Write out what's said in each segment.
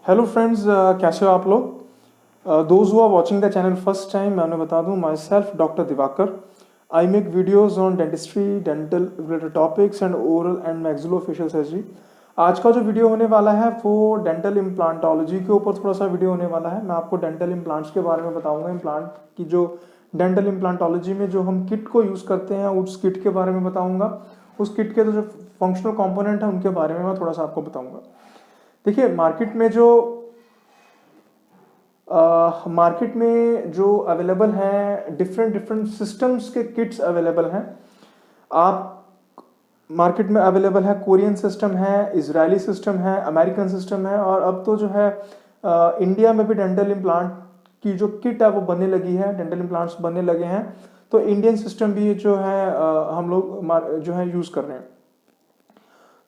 Hello friends, कैसे हो आप लोग। Those who are watching the channel first time, मैं उन्हें बता दूं, myself doctor Diwakar. I make videos on dentistry, dental related topics and oral and maxillofacial surgery. आज का जो वीडियो होने वाला है वो डेंटल इम्प्लांटोलॉजी के ऊपर थोड़ा सा वीडियो होने वाला है। मैं आपको डेंटल इम्प्लांट्स के बारे में बताऊंगा। इम्प्लांट की जो डेंटल इम्प्लांटोलॉजी में जो हम किट को यूज़ करते हैं उस किट के बारे में बताऊंगा। उस किट के जो फंक्शनल कंपोनेंट है उनके बारे में मैं थोड़ा सा आपको बताऊंगा। देखिए, मार्केट में जो अवेलेबल हैं, डिफरेंट डिफरेंट सिस्टम्स के किट्स अवेलेबल हैं। आप मार्केट में अवेलेबल है, कोरियन सिस्टम है, इजरायली सिस्टम है, अमेरिकन सिस्टम है, और अब तो जो है इंडिया में भी डेंटल इम्प्लांट की जो किट है वो बनने लगी है, डेंटल इम्प्लांट्स बनने लगे हैं। तो इंडियन सिस्टम भी जो है हम लोग जो है यूज़ कर रहे हैं।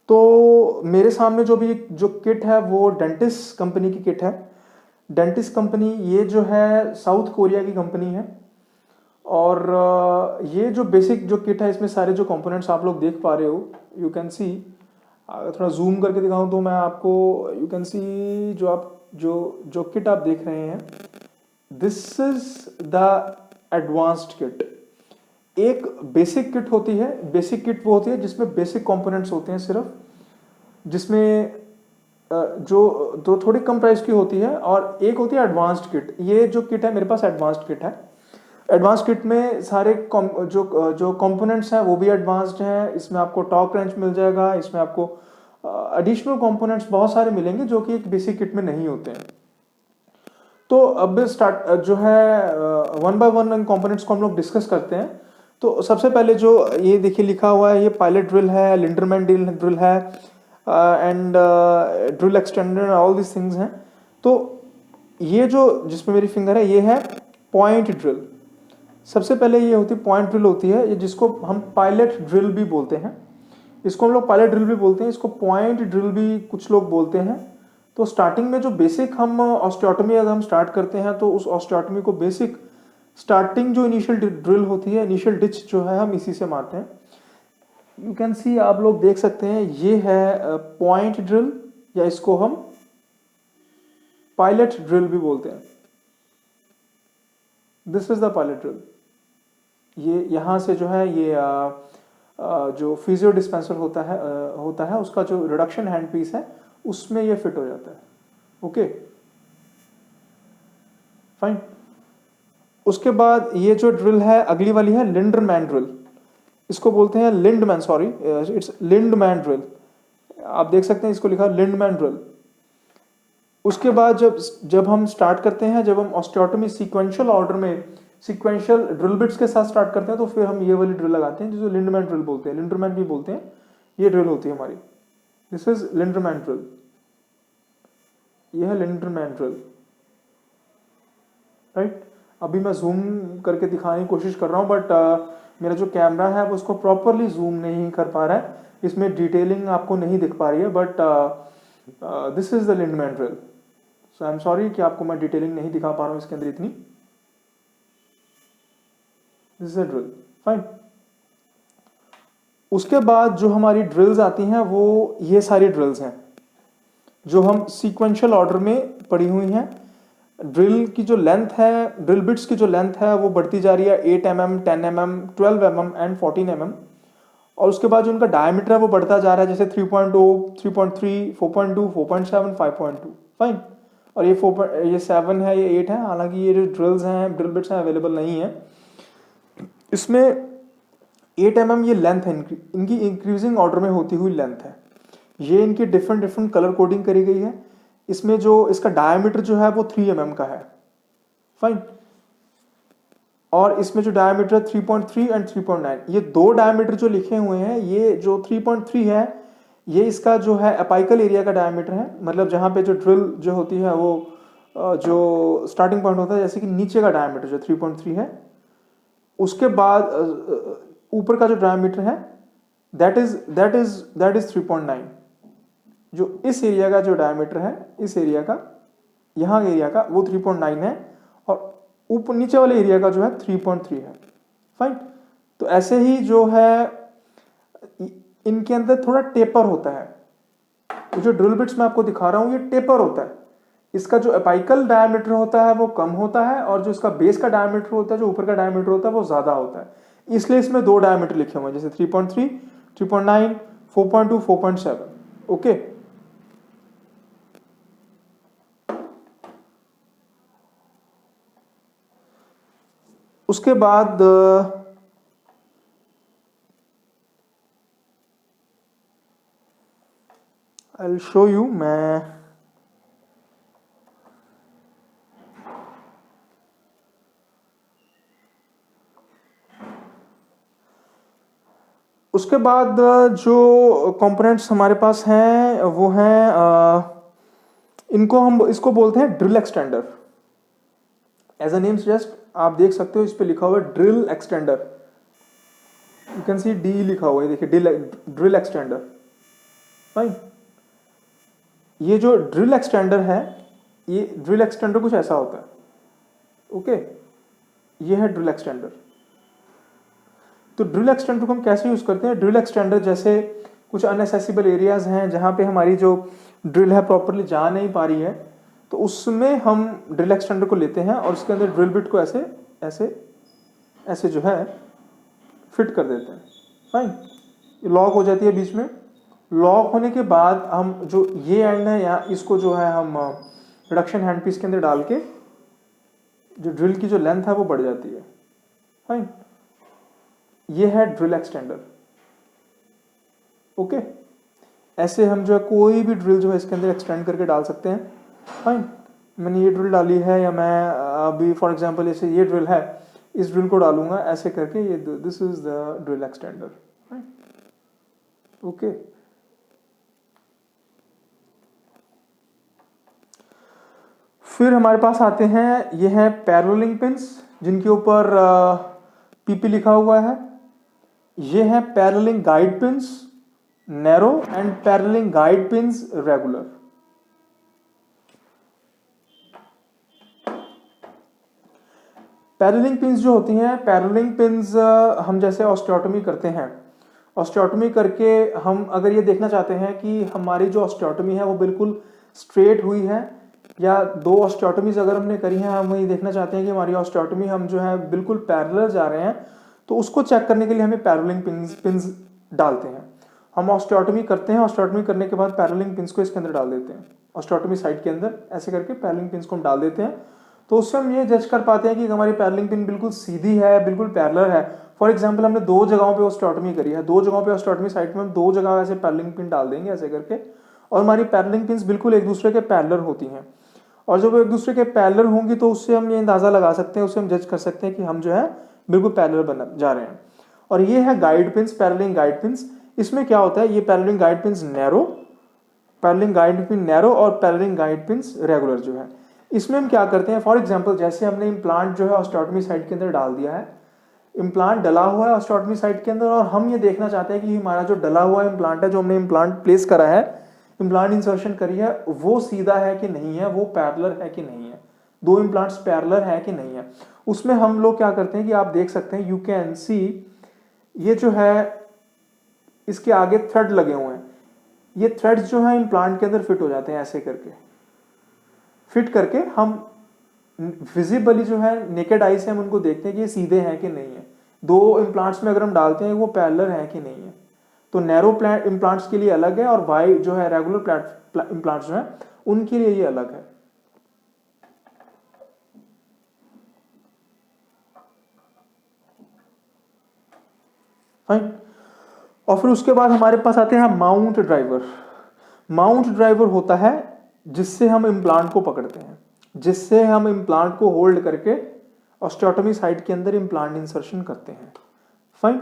तो मेरे सामने जो किट है वो डेंटिस कंपनी की किट है। डेंटिस कंपनी ये जो है साउथ कोरिया की कंपनी है। और ये जो बेसिक जो किट है इसमें सारे जो कंपोनेंट्स आप लोग देख पा रहे हो, यू कैन सी। थोड़ा जूम करके दिखाऊं तो मैं आपको, यू कैन सी, जो आप जो जो किट आप देख रहे हैं, this is the advanced kit. एक बेसिक किट होती है। बेसिक किट वो होती है जिसमें बेसिक कंपोनेंट्स होते हैं सिर्फ, जिसमें जो थोड़ी कम प्राइस की होती है, और एक होती है एडवांस्ड किट। ये जो किट है मेरे पास एडवांस्ड किट है। एडवांस्ड किट में सारे जो कंपोनेंट्स हैं वो भी एडवांस्ड हैं। इसमें आपको टॉर्क रेंच मिल जाएगा, इसमें आपको एडिशनल कंपोनेंट्स बहुत सारे मिलेंगे जो कि एक बेसिक किट में नहीं होते हैं। तो अब स्टार्ट जो है वन बाय वन कंपोनेंट्स को हम लोग डिस्कस करते हैं। तो सबसे पहले जो ये देखिए लिखा हुआ है, ये पायलट ड्रिल है, लिंडरमैन ड्रिल है, and drill extender, all this things हैं। तो ये जो जिसमें मेरी फिंगर है ये है पॉइंट ड्रिल। सबसे पहले ये होती है पॉइंट ड्रिल होती है, ये जिसको हम पायलट ड्रिल भी बोलते हैं। इसको हम लोग पायलट ड्रिल भी बोलते हैं, इसको पॉइंट ड्रिल भी कुछ लोग बोलते हैं। तो स्टार्टिंग में जो बेसिक हम ऑस्टियोटमी अगर हम स्टार्ट करते हैं तो उस ऑस्टियोटमी को बेसिक स्टार्टिंग जो इनिशियल ड्रिल होती है, इनिशियल डिच जो है, हम इसी से मारते हैं। यू कैन सी, आप लोग देख सकते हैं, ये है पॉइंट ड्रिल, या इसको हम पायलट ड्रिल भी बोलते हैं। This is the pilot drill. ये यहाँ से जो है ये जो फिजियो डिस्पेंसर होता है उसका जो रिडक्शन हैंड पीस है उसमें ये फिट हो जाता है। Okay, fine. उसके बाद ये जो ड्रिल है अगली वाली है लिंडरमैन ड्रिल। इसको बोलते हैं Lindeman, sorry, it's Lindeman drill. आप देख सकते हैं इसको लिखा लिंडमैन ड्रिल। उसके बाद जब हम स्टार्ट करते हैं, जब हम ऑस्टियोटमी सीक्वेंशियल ऑर्डर में सीक्वेंशियल ड्रिल बिट्स के साथ स्टार्ट करते हैं, तो फिर हम ये वाली ड्रिल लगाते हैं जिसे लिंडमैन ड्रिल बोलते हैं, लिंडरमैन भी बोलते हैं। ये ड्रिल होती है हमारी, दिस इज लिंडरमैन ड्रिल। ये है लिंडरमैन ड्रिल, राइट। अभी मैं जूम करके दिखाने की कोशिश कर रहा हूँ, बट मेरा जो कैमरा है वो उसको प्रॉपरली जूम नहीं कर पा रहा है, इसमें डिटेलिंग आपको नहीं दिख पा रही है। But this is the Lindeman drill. So I am sorry कि आपको मैं डिटेलिंग नहीं दिखा पा रहा हूँ इसके अंदर इतनी। This is a drill, fine. उसके बाद जो हमारी ड्रिल्स आती हैं वो ये सारी ड्रिल्स हैं जो हम सीक्वेंशियल ऑर्डर में पड़ी हुई हैं। ड्रिल की जो लेंथ है, ड्रिल बिट्स की जो लेंथ है वो बढ़ती जा रही है 8 mm, 10 mm, 12 mm and 14 mm। और उसके बाद जो उनका डायमीटर है वो बढ़ता जा रहा है, जैसे 3.0, 3.3, 4.2, 4.7, 5.2, फाइन। और ये 7 है, ये 8 है। हालांकि ये जो ड्रिल्स हैं, ड्रिल बिट्स हैं, अवेलेबल नहीं है। इसमें 8 mm ये लेंथ है, इनकी इंक्रीजिंग ऑर्डर में होती हुई लेंथ है। ये इनकी डिफरेंट डिफरेंट कलर कोडिंग करी गई है। इसमें जो इसका डायमीटर जो है वो 3 mm का है, फाइन। और इसमें जो डायमीटर 3.3 एंड 3.9, ये दो डायमीटर जो लिखे हुए हैं, ये जो 3.3 है ये इसका जो है अपाइकल एरिया का डायमीटर है। मतलब जहाँ पे जो ड्रिल जो होती है वो जो स्टार्टिंग पॉइंट होता है, जैसे कि नीचे का डायमीटर जो 3.3 है, उसके बाद ऊपर का जो डायमीटर है दैट इज 3.9। जो इस एरिया का जो डायमीटर है, इस एरिया का, यहाँ एरिया का, वो 3.9 है, और ऊपर नीचे वाले एरिया का जो है 3.3 है, फाइन। तो ऐसे ही जो है इनके अंदर थोड़ा टेपर होता है। तो जो ड्रिल बिट्स मैं आपको दिखा रहा हूँ ये टेपर होता है। इसका जो एपाइकल डायमीटर होता है वो कम होता है और जो इसका बेस का डायमीटर होता है, जो ऊपर का डायमीटर होता है, वो ज्यादा होता है। इसलिए इसमें दो डायमीटर लिखे हुए हैं, जैसे 3.3, 3.9, 4.2, 4.7। ओके, उसके बाद आई विल शो यू। उसके बाद जो कंपोनेंट्स हमारे पास हैं वो हैं इसको बोलते हैं drill extender. As a name suggest, आप देख सकते हो इस पे लिखा हुआ है drill extender. You can see D लिखा हुआ है, देखिए ड्रिल एक्सटेंडर। फाइन। ये जो ड्रिल एक्सटेंडर है, ये ड्रिल एक्सटेंडर कुछ ऐसा होता है। ओके, ये है ड्रिल एक्सटेंडर। तो ड्रिल एक्सटेंडर को हम कैसे यूज करते हैं? ड्रिल एक्सटेंडर जैसे कुछ अनएसेसिबल एरियाज हैं जहां पे हमारी जो ड्रिल है प्रॉपरली जा नहीं पा रही है, तो उसमें हम ड्रिल एक्सटेंडर को लेते हैं और उसके अंदर ड्रिल बिट को ऐसे ऐसे ऐसे जो है फिट कर देते हैं। फाइन, लॉक हो जाती है बीच में। लॉक होने के बाद हम जो ये एंड है यहाँ, इसको जो है हम रिडक्शन हैंड पीस के अंदर डाल के जो ड्रिल की जो लेंथ है वो बढ़ जाती है। फाइन, ये है ड्रिल एक्सटेंडर। ओके, ऐसे हम जो है कोई भी ड्रिल जो है इसके अंदर एक्सटेंड करके डाल सकते हैं। फाइन, मैंने ये ड्रिल डाली है, या मैं अभी फॉर एग्जांपल जैसे ये ड्रिल है, इस ड्रिल को डालूंगा ऐसे करके, ये this is the drill extender. Okay, फिर हमारे पास आते हैं, ये हैं पैरेललिंग पिंस जिनके ऊपर पीपी लिखा हुआ है। ये हैं paralleling guide pins narrow and paralleling guide pins regular. Paralleling pins जो होती हैं, पैरेललिंग पिंस हम जैसे ऑस्टियोटोमी करते हैं, ऑस्टियोटोमी करके हम अगर ये देखना चाहते हैं कि हमारी जो ऑस्टियोटोमी है वो बिल्कुल स्ट्रेट हुई है, या दो ऑस्टियोटोमीज अगर हमने करी हैं, हम ये देखना चाहते हैं कि हमारी ऑस्टियोटोमी हम जो है बिल्कुल पैरेलल जा रहे हैं, तो उसको चेक करने के लिए हमें पैरेललिंग पिंस डालते हैं। हम ऑस्टियोटोमी करते हैं, ऑस्टियोटोमी करने के बाद पैरेललिंग पिंस को इसके अंदर डाल देते हैं, ऑस्टियोटोमी साइट के अंदर ऐसे करके पैरेललिंग पिंस को हम डाल देते हैं। तो उससे हम ये जज कर पाते हैं कि हमारी पैरेललिंग पिन बिल्कुल सीधी है, बिल्कुल पैरेलल है। फॉर एग्जांपल, हमने दो जगहों पे ऑस्टियोटोमी करी है, दो जगहों पे ऑस्टियोटोमी साइट में हम दो जगह ऐसे पैरेललिंग पिन डाल देंगे ऐसे करके, और हमारी पैरेललिंग पिंस बिल्कुल एक दूसरे के पैरेलल होती हैं। और जब वो एक दूसरे के पैरेलल होंगी तो उससे हम ये अंदाजा लगा सकते हैं, उससे हम जज कर सकते हैं कि हम जो है बिल्कुल पैरेलल बन जा रहे हैं। और ये है guide pins, paralleling guide pins. इसमें क्या होता है, ये paralleling guide pins narrow, paralleling guide pin narrow और पैरेललिंग गाइड पिंस रेगुलर जो है, इसमें हम क्या करते हैं, फॉर एग्जांपल जैसे हमने इम्प्लांट जो है ऑस्टियोटोमी साइट के अंदर डाल दिया है, इम्प्लांट डला हुआ है ऑस्टियोटोमी साइट के अंदर, और हम ये देखना चाहते हैं कि हमारा जो डला हुआ इम्प्लांट है, जो हमने इम्प्लांट प्लेस करा है, इम्प्लांट इंसर्शन करी है, वो सीधा है कि नहीं है, वो पैरेलल है कि नहीं है, दो इम्प्लांट्स पैरेलल है कि नहीं है। उसमें हम लोग क्या करते हैं कि आप देख सकते हैं, यू कैन सी, ये जो है इसके आगे थ्रेड लगे हुए हैं, ये थ्रेड्स जो है इम्प्लांट के अंदर फिट हो जाते हैं ऐसे करके, फिट करके हम विजिबली जो है नेकेड आई से हम उनको देखते हैं कि ये सीधे हैं कि नहीं है। दो इम्प्लांट्स में अगर हम डालते हैं वो पैरेलल है कि नहीं है। तो नैरो इम्प्लांट्स के लिए अलग है, और वाइड जो है रेगुलर इम्प्लांट्स जो है उनके लिए ये अलग है। फाइन, और फिर उसके बाद हमारे पास आते हैं माउंट ड्राइवर। माउंट ड्राइवर होता है जिससे हम इम्प्लांट को पकड़ते हैं, जिससे हम इम्प्लांट को होल्ड करके ऑस्टियोटोमी साइट के अंदर इम्प्लांट इंसर्शन करते हैं। फाइन,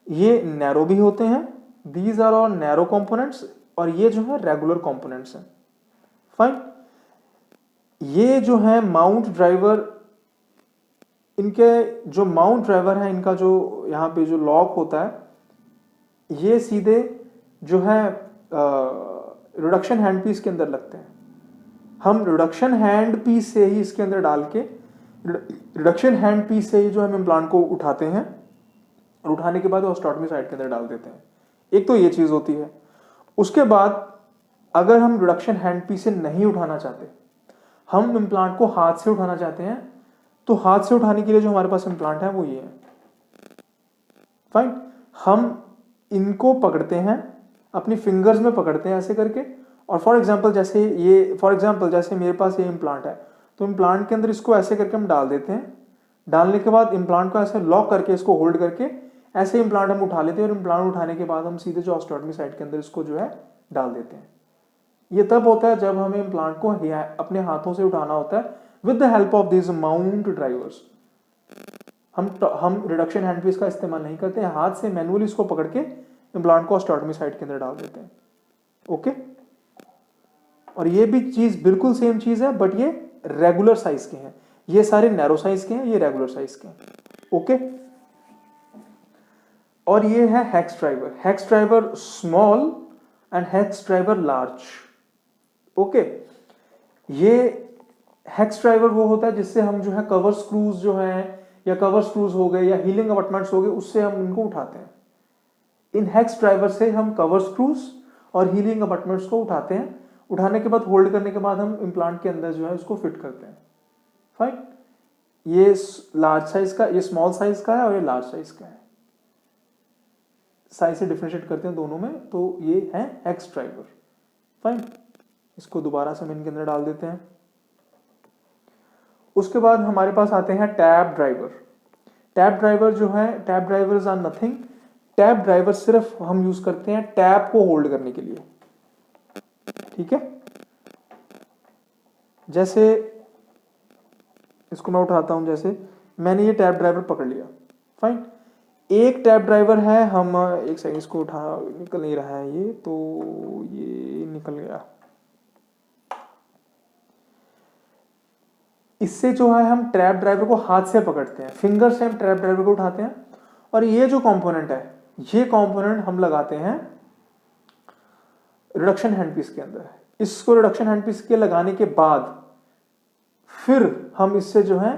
ये नैरो भी होते हैं, these are all narrow components, और ये जो है रेगुलर कंपोनेंट्स हैं। फाइन, ये जो है माउंट ड्राइवर, इनके जो माउंट ड्राइवर है, इनका जो यहाँ पे जो लॉक होता है, ये सीधे जो है रिडक्शन हैंड पीस के अंदर लगते हैं। हम रिडक्शन हैंड पीस से ही इसके अंदर डाल के, रिडक्शन हैंड पीस से ही जो हम इम्प्लांट को उठाते हैं, और उठाने के बाद ऑस्टियोटोमी साइट के अंदर डाल देते हैं। एक तो ये चीज होती है। उसके बाद अगर हम रिडक्शन हैंड पीस से नहीं उठाना चाहते, हम इम्प्लांट को हाथ से उठाना चाहते हैं, तो हाथ से उठाने के लिए जो हमारे पास इम्प्लांट है वो ये है। फाइन, हम इनको पकड़ते हैं, अपनी फिंगर्स में पकड़ते हैं ऐसे करके, और फॉर एग्जांपल जैसे मेरे पास ये इम्प्लांट है, तो इम्प्लांट के अंदर इसको ऐसे करके हम डाल देते हैं। डालने के बाद इम्प्लांट को ऐसे लॉक करके, इसको होल्ड करके ऐसे इम्प्लांट हम उठा लेते हैं, और इम्प्लांट उठाने के बाद हम सीधे जो ऑस्टियोटॉमी साइट के अंदर इसको जो है डाल देते हैं। ये तब होता है जब हमें इम्प्लांट को अपने हाथों से उठाना होता है with the help of this mount drivers. हम रिडक्शन हैंडपीस का इस्तेमाल नहीं करते हैं, हाथ से मैनुअली इसको पकड़ के इम्प्लांट को ऑस्टियोटॉमी साइट के अंदर डाल देते हैं। ओके, और ये भी चीज बिल्कुल सेम चीज है, बट ये रेगुलर साइज के हैं, ये सारे नैरो साइज के हैं, ये रेगुलर साइज के हैं। ओके, और ये है hex driver small and hex driver large. Okay, ये हेक्स ड्राइवर वो होता है जिससे हम जो है कवर स्क्रूज जो है, या कवर स्क्रूज हो गए या हीलिंग अबटमेंट्स हो गए, उससे हम इनको उठाते हैं। इन हेक्स ड्राइवर से हम कवर स्क्रूज और हीलिंग अबटमेंट्स को उठाते हैं। उठाने के बाद होल्ड करने के बाद हम इम्प्लांट के अंदर जो है उसको फिट करते हैं। फाइन, ये लार्ज साइज का, ये स्मॉल साइज का है, और ये लार्ज साइज का है। साइज से डिफरेंशिएट करते हैं दोनों में, तो ये है हेक्स ड्राइवर। फाइन, इसको दोबारा से हम इनके अंदर डाल देते हैं। उसके बाद हमारे पास आते हैं टैब ड्राइवर। टैब ड्राइवर जो है, tab drivers are nothing, tab driver सिर्फ हम यूज करते हैं टैब को होल्ड करने के लिए। ठीक है, जैसे इसको मैं उठाता हूं, जैसे मैंने ये टैब ड्राइवर पकड़ लिया। फाइन, एक टैब ड्राइवर है, हम एक सेकंड, इसको उठा, निकल नहीं रहा है ये, तो ये निकल गया। इससे जो है हम ट्रैप ड्राइवर को हाथ से पकड़ते हैं, फिंगर से हम ट्रैप ड्राइवर को उठाते हैं, और ये जो कंपोनेंट है, ये कंपोनेंट हम लगाते हैं रिडक्शन हैंडपीस के अंदर। इसको रिडक्शन हैंडपीस के लगाने के बाद फिर हम इससे जो है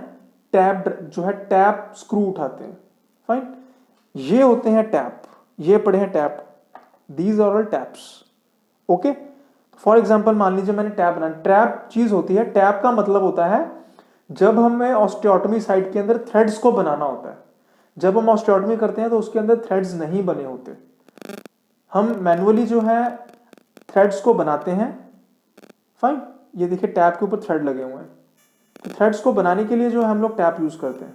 टैप स्क्रू उठाते हैं। फाइन, ये होते हैं टैप, ये पड़े हैं tap, these are all taps. Okay, for example मान लीजिए मैंने टैप बनाया, ट्रैप चीज होती है, टैप का मतलब होता है जब हमें ऑस्टियोटॉमी साइट के अंदर थ्रेड्स को बनाना होता है। जब हम ऑस्टियोटॉमी करते हैं तो उसके अंदर थ्रेड्स नहीं बने होते, हम मैनुअली जो है थ्रेड्स को बनाते हैं। फाइन, ये देखिए टैप के ऊपर थ्रेड लगे हुए हैं, तो थ्रेड्स को बनाने के लिए जो है हम लोग टैप यूज करते हैं।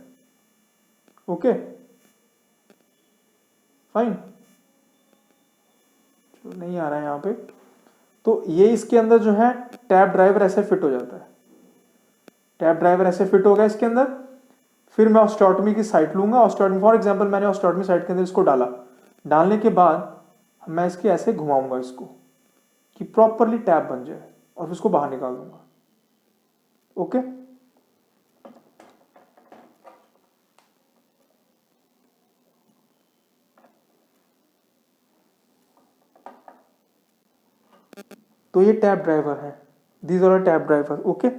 ओके, फाइन, जो नहीं आ रहा है यहां पे, तो ये इसके अंदर जो है टैप ड्राइवर ऐसे फिट हो जाता है। टैप ड्राइवर ऐसे फिट हो गया इसके अंदर, फिर मैं ऑस्टियोटॉमी की साइट लूंगा। ऑस्टियोटॉमी, फॉर एग्जांपल मैंने ऑस्टियोटॉमी साइट के अंदर इसको डाला, डालने के बाद मैं इसके ऐसे घुमाऊंगा इसको कि प्रॉपरली टैप बन जाए, और फिर इसको बाहर निकाल दूंगा। ओके, तो ये टैप ड्राइवर है, these are tap driver. Okay,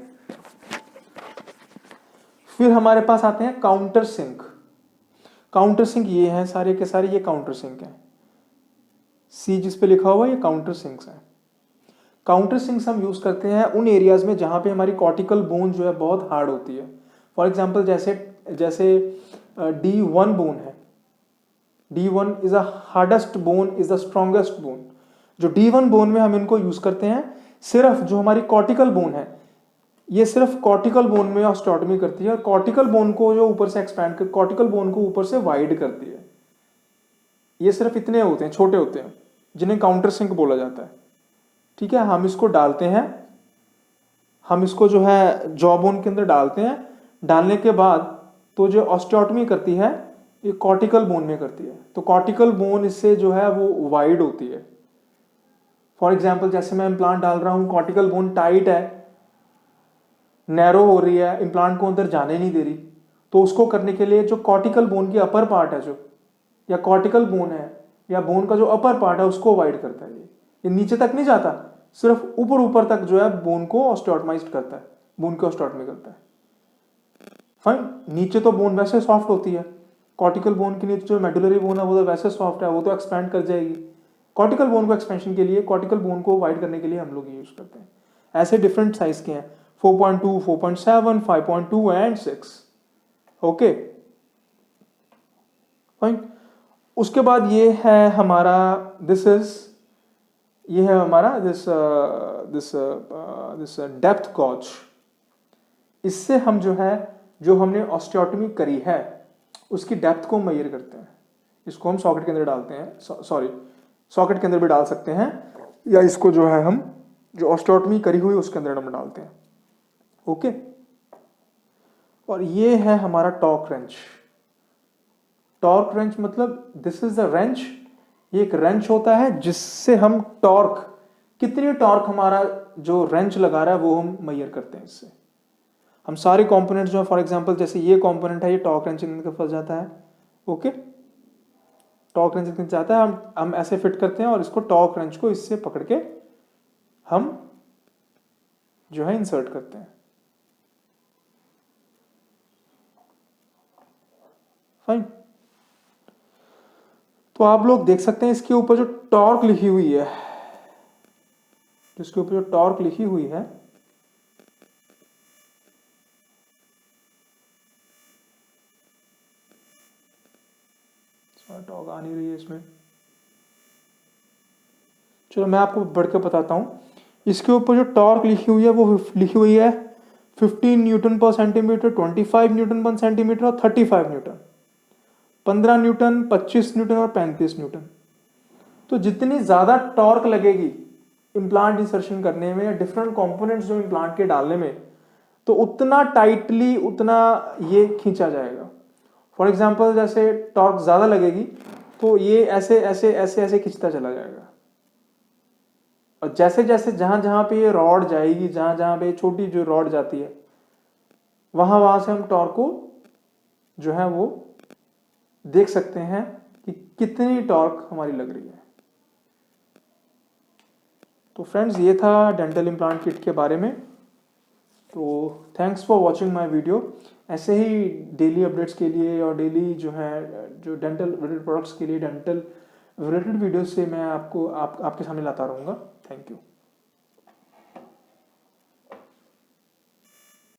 फिर हमारे पास आते हैं काउंटर सिंक। काउंटर सिंक ये हैं सारे के सारे, ये काउंटर सिंक हैं, सी जिस पे लिखा हुआ ये काउंटर सिंक्स हैं। काउंटर सिंक्स हम यूज करते हैं उन एरियाज में जहां पे हमारी कॉर्टिकल बोन जो है बहुत हार्ड होती है। फॉर एग्जांपल जैसे D1 बोन है, D1 is a hardest bone, is the strongest bone. जो D1 बोन में हम इनको यूज करते हैं, सिर्फ जो हमारी कॉर्टिकल बोन है, ये सिर्फ कॉर्टिकल बोन में ऑस्टियोटॉमी करती है, और कॉर्टिकल बोन को जो ऊपर से एक्सपैंड कर, कॉर्टिकल बोन को ऊपर से वाइड करती है। ये सिर्फ इतने होते हैं, छोटे होते हैं, जिन्हें काउंटर सिंक बोला जाता है। ठीक है, हम इसको डालते हैं, हम इसको जो है जॉ बोन के अंदर डालते हैं। डालने के बाद तो जो ऑस्टियोटॉमी करती है ये कॉर्टिकल बोन में करती है, तो कॉर्टिकल बोन इससे जो है वो वाइड होती है। फॉर एग्जाम्पल जैसे मैं इम्प्लांट डाल रहा हूं, कॉर्टिकल बोन टाइट है, नैरो हो रही है, इम्प्लांट को अंदर जाने नहीं दे रही, तो उसको करने के लिए जो कॉर्टिकल बोन की अपर पार्ट है, जो या कॉर्टिकल बोन है या बोन का जो अपर पार्ट है, उसको वाइड करता है। ये नीचे तक नहीं जाता, सिर्फ ऊपर ऊपर तक जो है बोन को ऑस्टियोटॉमाइज्ड करता है, बोन की ऑस्टियोटॉमी करता है। फाइन, नीचे तो बोन वैसे सॉफ्ट होती है, कॉर्टिकल बोन के नीचे जो मेडुलरी बोन है वो तो वैसे सॉफ्ट है, वो तो एक्सपैंड कर जाएगी। कॉर्टिकल बोन को एक्सपेंशन के लिए, कॉर्टिकल बोन को वाइड करने के लिए हम लोग यूज करते हैं। ऐसे डिफरेंट साइज के हैं। 4.2, 4.7, 5.2 एंड 6। Okay fine. उसके बाद ये है हमारा ये है हमारा दिस डेप्थ गॉज। इससे हम जो हमने ऑस्टियोटमी करी है उसकी डेप्थ को मेजर करते हैं। इसको हम सॉकेट के अंदर डालते हैं, सॉरी सॉकेट के अंदर भी डाल सकते हैं, या इसको जो है हम जो ऑस्टियोटमी करी हुई उसके अंदर हम डालते हैं। ओके। और ये है हमारा टॉर्क रेंच। टॉर्क रेंच मतलब दिस इज द रेंच। ये एक रेंच होता है जिससे हम टॉर्क, कितनी टॉर्क हमारा जो रेंच लगा रहा है वो हम मेजर करते हैं। इससे हम सारे कंपोनेंट्स जो, फॉर एग्जांपल जैसे ये कंपोनेंट है, ये टॉर्क रेंच के अंदर फंस जाता है। ओके, टॉर्क रेंच के अंदर जाता है, हम ऐसे फिट करते हैं और इसको टॉर्क रेंच को इससे पकड़ के हम जो है इंसर्ट करते हैं। फाइन। तो आप लोग देख सकते हैं इसके ऊपर जो टॉर्क लिखी हुई है, जिसके ऊपर जो टॉर्क लिखी हुई है, टॉर्क आ नहीं रही है इसमें। चलो मैं आपको बढ़ के बताता हूं। इसके ऊपर जो टॉर्क लिखी हुई है वो लिखी हुई है 15 न्यूटन पर सेंटीमीटर, 25 न्यूटन पर सेंटीमीटर और 35 न्यूटन, 15 न्यूटन, 25 न्यूटन और 35 न्यूटन। तो जितनी ज्यादा टॉर्क लगेगी इम्प्लांट इंसर्शन करने में या डिफरेंट कंपोनेंट्स जो इम्प्लांट के डालने में, तो उतना टाइटली उतना ये खींचा जाएगा। फॉर एग्जाम्पल जैसे टॉर्क ज्यादा लगेगी तो ये ऐसे ऐसे ऐसे ऐसे खींचता चला जाएगा। और जैसे जैसे जहां जहां पे ये रॉड जाएगी, जहां जहां पे छोटी जो रॉड जाती है, वहां वहां से हम टॉर्क को जो है वो देख सकते हैं कि कितनी टॉर्क हमारी लग रही है। तो फ्रेंड्स ये था डेंटल इम्प्लांट किट के बारे में। तो thanks for watching my video. ऐसे ही डेली अपडेट्स के लिए और डेली जो है जो डेंटल रिलेटेड प्रोडक्ट्स के लिए, डेंटल रिलेटेड वीडियोस से मैं आपके सामने लाता रहूँगा। Thank you.